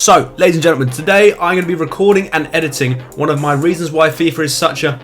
So, ladies and gentlemen, today I'm going to be recording and editing one of my reasons why FIFA is such a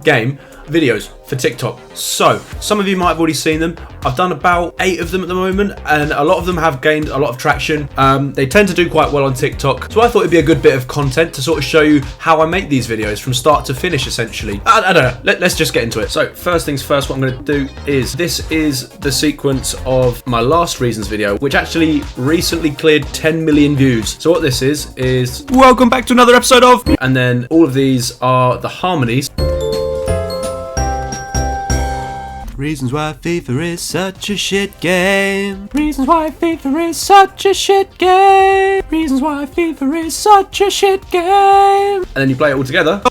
game videos for TikTok. So, some of you might have already seen them. I've done about 8 of them at the moment, and a lot of them have gained a lot of traction. They tend to do quite well on TikTok, so I thought it'd be a good bit of content to sort of show you how I make these videos from start to finish, essentially. I don't know, let's just get into it. So, first things first, what I'm going to do is, this is the sequence of my last reasons video, which actually recently cleared 10 million views. So what this is welcome back to another episode of, and then all of these are the harmonies. Reasons why FIFA is such a shit game. Reasons why FIFA is such a shit game. Reasons why FIFA is such a shit game. And then you play it all together.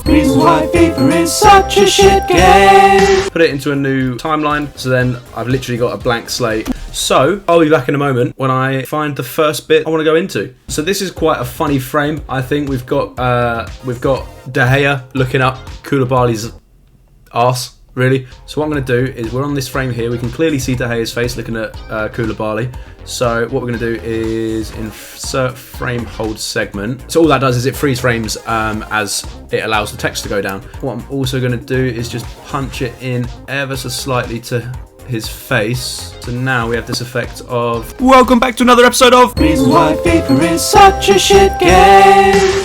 Reasons why FIFA is such a shit game. Put it into a new timeline, so then I've literally got a blank slate. So, I'll be back in a moment when I find the first bit I want to go into. So this is quite a funny frame. I think we've got De Gea looking up Koulibaly's arse. Really? So what I'm going to do is, we're on this frame here, we can clearly see De Gea's face looking at Koulibaly. So what we're going to do is insert frame hold segment. So all that does is it freeze frames as it allows the text to go down. What I'm also going to do is just punch it in ever so slightly to his face. So now we have this effect of welcome back to another episode of Reasons Why FIFA is such a shit game.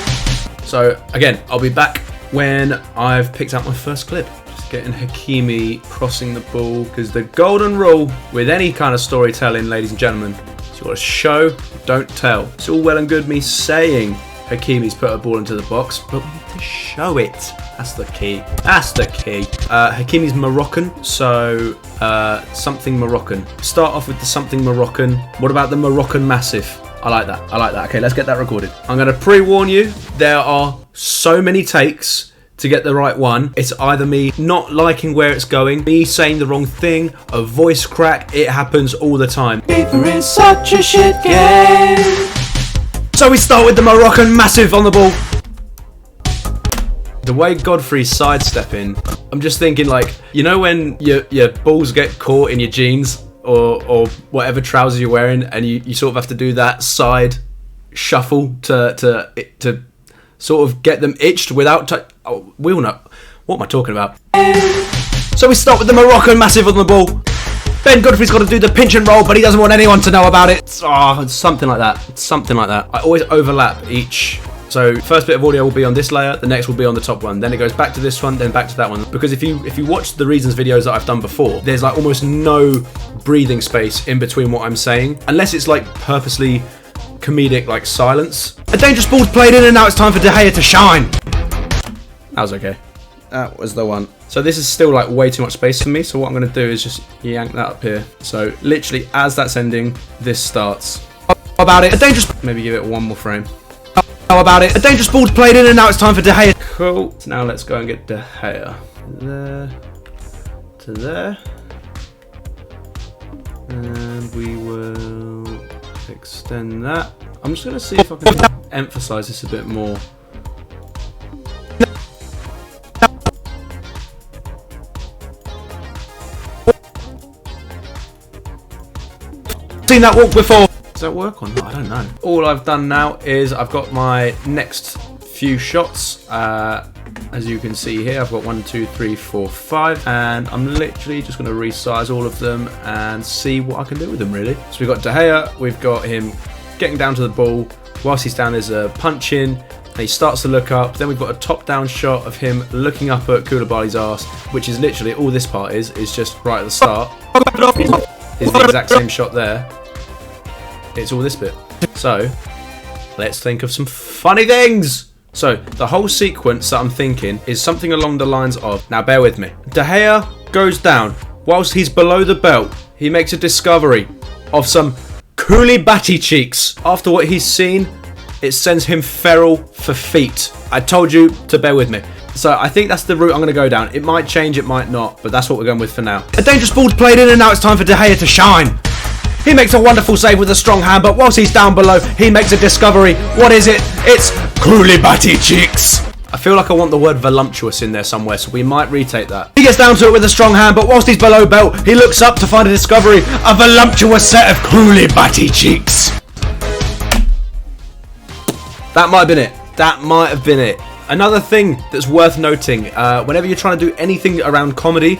So again, I'll be back when I've picked out my first clip. Getting Hakimi crossing the ball, because the golden rule with any kind of storytelling, ladies and gentlemen, is you got to show, don't tell. It's all well and good me saying Hakimi's put a ball into the box, but we need to show it. That's the key. That's the key. Hakimi's Moroccan, so something Moroccan. Start off with the something Moroccan. What about the Moroccan Massive? I like that. I like that. Okay, let's get that recorded. I'm going to pre-warn you, there are so many takes to get the right one. It's either me not liking where it's going, me saying the wrong thing, a voice crack. It happens all the time. FIFA is such a shit game. So we start with the Moroccan Massive on the ball. The way Godfrey's sidestepping, I'm just thinking, like, you know when your balls get caught in your jeans or whatever trousers you're wearing, and you sort of have to do that side shuffle to sort of get them itched without we all know. What am I talking about? So we start with the Moroccan Massive on the ball. Ben Godfrey's got to do the pinch and roll, but he doesn't want anyone to know about it. It's something like that. It's something like that. I always overlap each. So first bit of audio will be on this layer, the next will be on the top one, then it goes back to this one, then back to that one. Because if you watch the reasons videos that I've done before, there's like almost no breathing space in between what I'm saying, unless it's like purposely comedic, like silence. A dangerous ball's played in, and now it's time for De Gea to shine. That was okay. That was the one. So this is still like way too much space for me, so what I'm going to do is just yank that up here. So literally as that's ending, this starts. How about it? A dangerous... Maybe give it one more frame. How about it? A dangerous ball's played in, and now it's time for De Gea. Cool. So now let's go and get De Gea. There. To there. And we will extend that. I'm just going to see if I can emphasize this a bit more. Seen that walk before. Does that work or not? I don't know. All I've done now is I've got my next few shots. As you can see here, I've got 1, 2, 3, 4, 5, and I'm literally just going to resize all of them and see what I can do with them, really. So we've got De Gea, we've got him getting down to the ball. Whilst he's down, there's a punch in, and he starts to look up. Then we've got a top-down shot of him looking up at Koulibaly's arse, which is literally all this part is just right at the start. Is the exact same shot there. It's all this bit. So, let's think of some funny things. So, the whole sequence that I'm thinking is something along the lines of, now bear with me. De Gea goes down. Whilst he's below the belt, he makes a discovery of some Koulibaly cheeks. After what he's seen, it sends him feral for feet. I told you to bear with me. So I think that's the route I'm going to go down. It might change, it might not, but that's what we're going with for now. A dangerous ball's played in, and now it's time for De Gea to shine. He makes a wonderful save with a strong hand, but whilst he's down below, he makes a discovery. What is it? It's Koulibaly cheeks. I feel like I want the word voluptuous in there somewhere, so we might retake that. He gets down to it with a strong hand, but whilst he's below belt, he looks up to find a discovery, a voluptuous set of Koulibaly cheeks. That might have been it. That might have been it. Another thing that's worth noting, whenever you're trying to do anything around comedy,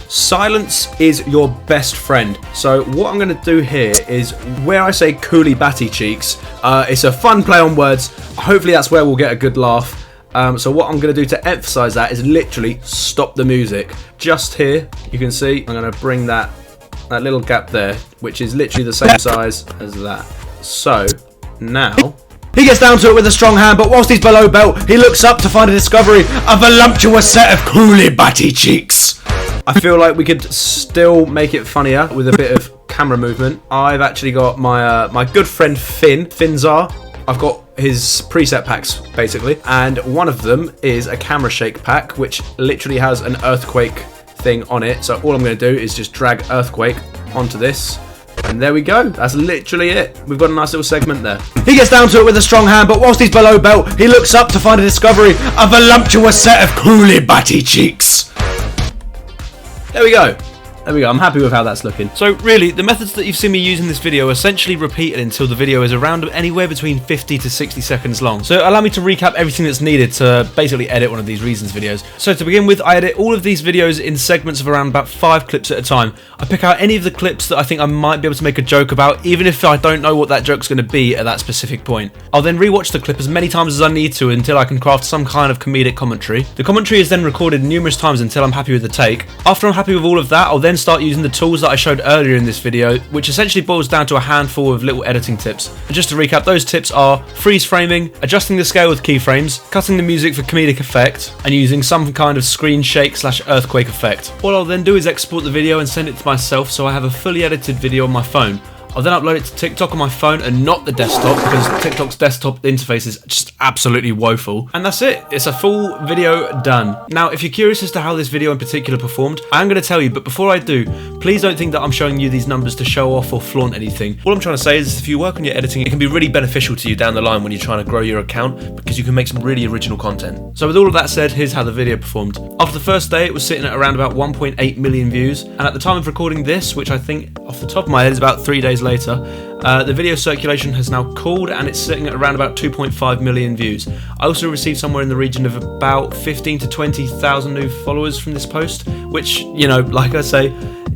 silence is your best friend. So what I'm going to do here is, where I say coolie batty cheeks, it's a fun play on words. Hopefully that's where we'll get a good laugh. So what I'm going to do to emphasize that is literally stop the music. Just here, you can see, I'm going to bring that little gap there, which is literally the same size as that. So now he gets down to it with a strong hand, but whilst he's below belt, he looks up to find a discovery, a voluptuous set of coolie batty cheeks. I feel like we could still make it funnier with a bit of camera movement. I've actually got my my good friend Finzar. I've got his preset packs basically, and one of them is a camera shake pack, which literally has an earthquake thing on it. So all I'm going to do is just drag earthquake onto this. And there we go. That's literally it. We've got a nice little segment there. He gets down to it with a strong hand, but whilst he's below belt, he looks up to find a discovery, a voluptuous set of coolie batty cheeks. There we go. There we go, I'm happy with how that's looking. So really, the methods that you've seen me use in this video are essentially repeated until the video is around anywhere between 50 to 60 seconds long. So allow me to recap everything that's needed to basically edit one of these Reasons videos. So to begin with, I edit all of these videos in segments of around about 5 clips at a time. I pick out any of the clips that I think I might be able to make a joke about, even if I don't know what that joke's going to be at that specific point. I'll then rewatch the clip as many times as I need to until I can craft some kind of comedic commentary. The commentary is then recorded numerous times until I'm happy with the take. After I'm happy with all of that, I'll then start using the tools that I showed earlier in this video, which essentially boils down to a handful of little editing tips. And just to recap, those tips are freeze framing, adjusting the scale with keyframes, cutting the music for comedic effect, and using some kind of screen shake / earthquake effect. What I'll then do is export the video and send it to myself so I have a fully edited video on my phone. I'll then upload it to TikTok on my phone and not the desktop, because TikTok's desktop interface is just absolutely woeful. And that's it. It's a full video done. Now, if you're curious as to how this video in particular performed, I'm going to tell you, but before I do, please don't think that I'm showing you these numbers to show off or flaunt anything. All I'm trying to say is, if you work on your editing, it can be really beneficial to you down the line when you're trying to grow your account, because you can make some really original content. So with all of that said, here's how the video performed. After the first day, it was sitting at around about 1.8 million views, and at the time of recording this, which I think off the top of my head is about 3 days later, the video circulation has now cooled and it's sitting at around about 2.5 million views. I also received somewhere in the region of about 15 to 20,000 new followers from this post, which, you know, like I say,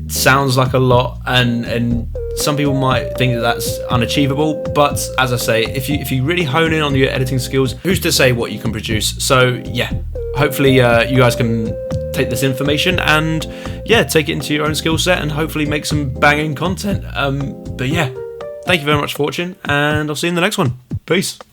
sounds like a lot, and some people might think that that's unachievable, but as I say, if you really hone in on your editing skills, who's to say what you can produce? So yeah, hopefully you guys can take this information and yeah, take it into your own skill set and hopefully make some banging content. But yeah, thank you very much for watching, and I'll see you in the next one. Peace.